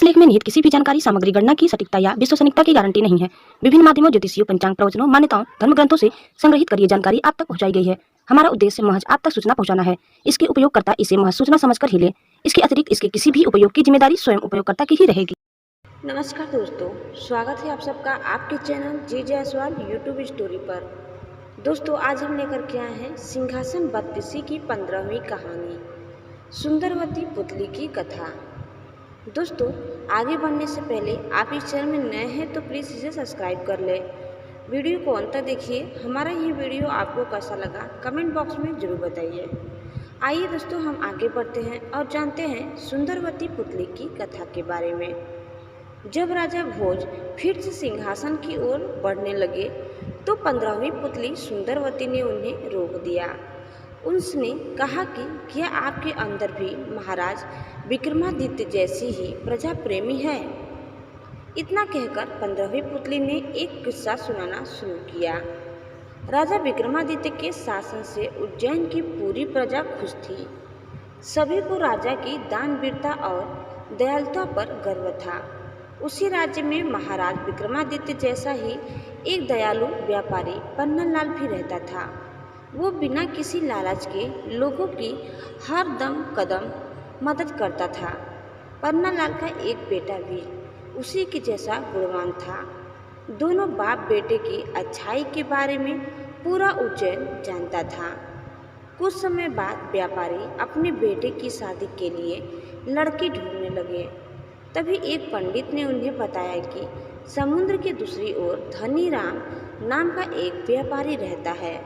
लेख में निहित किसी भी जानकारी, सामग्री, गणना की सटीकता या विश्वसनीयता की गारंटी नहीं है। विभिन्न माध्यमों, ज्योतिषियों, पंचांग, प्रवचनों, मान्यताओं, धर्म ग्रंथों से संग्रहित कर ये जानकारी आप तक पहुंचाई गई है। हमारा उद्देश्य महज आप तक सूचना पहुंचाना है। इसके उपयोगकर्ता इसे महज सूचना समझकर ही ले। इसके अतिरिक्त इसके किसी भी उपयोग की जिम्मेदारी स्वयं उपयोगकर्ता की ही रहेगी। नमस्कार दोस्तों, स्वागत है आप सबका आपके चैनल जी जायसवाल यूट्यूब स्टोरी पर। दोस्तों, आज हम लेकर के आए हैं सिंहासन बत्तीसी की 15वीं कहानी, सुंदरवती पुतली की कथा। दोस्तों, आगे बढ़ने से पहले आप इस चैनल में नए हैं तो प्लीज़ इसे सब्सक्राइब कर लें। वीडियो को अंत तक देखिए। हमारा ये वीडियो आपको कैसा लगा कमेंट बॉक्स में ज़रूर बताइए। आइए दोस्तों, हम आगे बढ़ते हैं और जानते हैं सुंदरवती पुतली की कथा के बारे में। जब राजा भोज फिर से सिंहासन की ओर बढ़ने लगे तो 15वीं पुतली सुंदरवती ने उन्हें रोक दिया। उसने कहा कि क्या आपके अंदर भी महाराज विक्रमादित्य जैसी ही प्रजा प्रेमी है? इतना कहकर 15वीं पुतली ने एक किस्सा सुनाना शुरू किया। राजा विक्रमादित्य के शासन से उज्जैन की पूरी प्रजा खुश थी। सभी को राजा की दानवीरता और दयालुता पर गर्व था। उसी राज्य में महाराज विक्रमादित्य जैसा ही एक दयालु व्यापारी पन्नालाल भी रहता था। वो बिना किसी लालच के लोगों की हर दम कदम मदद करता था। पन्नालाल का एक बेटा भी उसी के जैसा गुणवान था। दोनों बाप बेटे की अच्छाई के बारे में पूरा उज्जैन जानता था। कुछ समय बाद व्यापारी अपने बेटे की शादी के लिए लड़की ढूंढने लगे। तभी एक पंडित ने उन्हें बताया कि समुद्र के दूसरी ओर धनीराम नाम का एक व्यापारी रहता है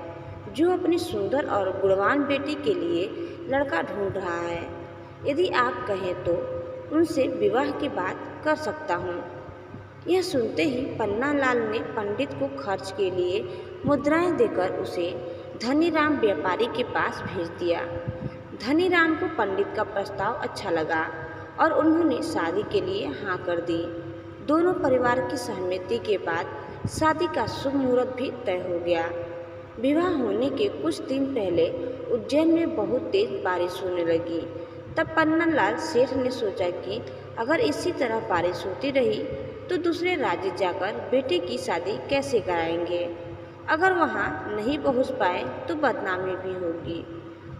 जो अपनी सुंदर और गुणवान बेटी के लिए लड़का ढूंढ रहा है। यदि आप कहें तो उनसे विवाह की बात कर सकता हूँ। यह सुनते ही पन्नालाल ने पंडित को खर्च के लिए मुद्राएं देकर उसे धनीराम व्यापारी के पास भेज दिया। धनीराम को पंडित का प्रस्ताव अच्छा लगा और उन्होंने शादी के लिए हाँ कर दी। दोनों परिवार की सहमति के बाद शादी का शुभ मुहूर्त भी तय हो गया। विवाह होने के कुछ दिन पहले उज्जैन में बहुत तेज बारिश होने लगी। तब पन्नालाल सेठ ने सोचा कि अगर इसी तरह बारिश होती रही तो दूसरे राज्य जाकर बेटे की शादी कैसे कराएंगे। अगर वहाँ नहीं पहुँच पाए तो बदनामी भी होगी।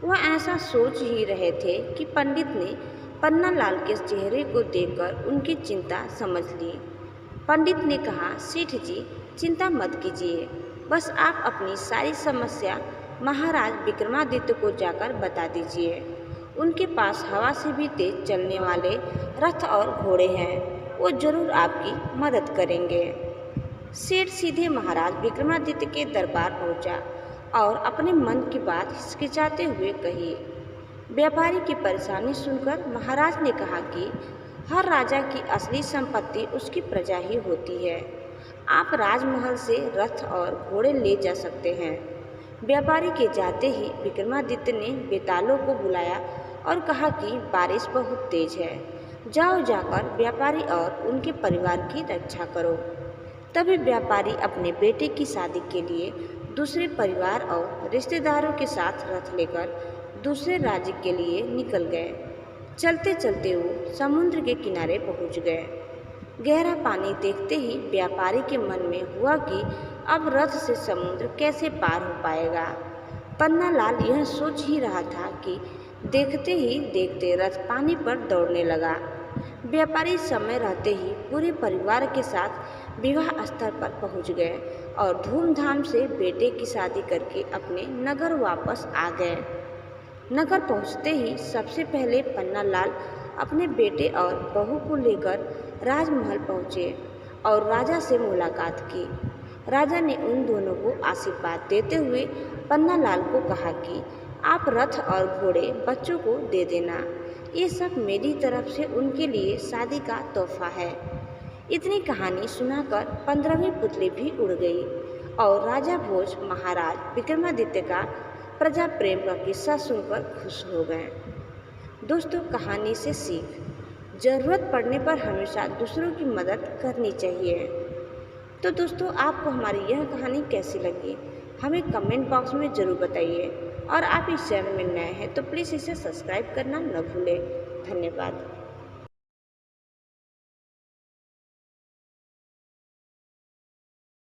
वह ऐसा सोच ही रहे थे कि पंडित ने पन्नालाल के चेहरे को देखकर उनकी चिंता समझ ली। पंडित ने कहा, सेठ जी चिंता मत कीजिए, बस आप अपनी सारी समस्या महाराज विक्रमादित्य को जाकर बता दीजिए। उनके पास हवा से भी तेज चलने वाले रथ और घोड़े हैं, वो जरूर आपकी मदद करेंगे। सेठ सीधे महाराज विक्रमादित्य के दरबार पहुंचा और अपने मन की बात हिचकिचाते हुए कही। व्यापारी की परेशानी सुनकर महाराज ने कहा कि हर राजा की असली संपत्ति उसकी प्रजा ही होती है। आप राजमहल से रथ और घोड़े ले जा सकते हैं। व्यापारी के जाते ही विक्रमादित्य ने बेतालों को बुलाया और कहा कि बारिश बहुत तेज है, जाओ जाकर व्यापारी और उनके परिवार की रक्षा करो। तभी व्यापारी अपने बेटे की शादी के लिए दूसरे परिवार और रिश्तेदारों के साथ रथ लेकर दूसरे राज्य के लिए निकल गए। चलते चलते वो समुद्र के किनारे पहुंच गए। गहरा पानी देखते ही व्यापारी के मन में हुआ कि अब रथ से समुद्र कैसे पार हो पाएगा। पन्नालाल यह सोच ही रहा था कि देखते ही देखते रथ पानी पर दौड़ने लगा। व्यापारी समय रहते ही पूरे परिवार के साथ विवाह स्थल पर पहुंच गए और धूमधाम से बेटे की शादी करके अपने नगर वापस आ गए। नगर पहुंचते ही सबसे पहले पन्नालाल अपने बेटे और बहू को लेकर राजमहल पहुंचे और राजा से मुलाकात की। राजा ने उन दोनों को आशीर्वाद देते हुए पन्नालाल को कहा कि आप रथ और घोड़े बच्चों को दे देना, ये सब मेरी तरफ से उनके लिए शादी का तोहफा है। इतनी कहानी सुनाकर 15वीं पुतली भी उड़ गई और राजा भोज महाराज विक्रमादित्य का प्रजा प्रेम का किस्सा सुनकर खुश हो गए। दोस्तों, कहानी से सीख, ज़रूरत पड़ने पर हमेशा दूसरों की मदद करनी चाहिए। तो दोस्तों, आपको हमारी यह कहानी कैसी लगी हमें कमेंट बॉक्स में ज़रूर बताइए और आप इस चैनल में नए हैं तो प्लीज़ इसे सब्सक्राइब करना न भूलें। धन्यवाद।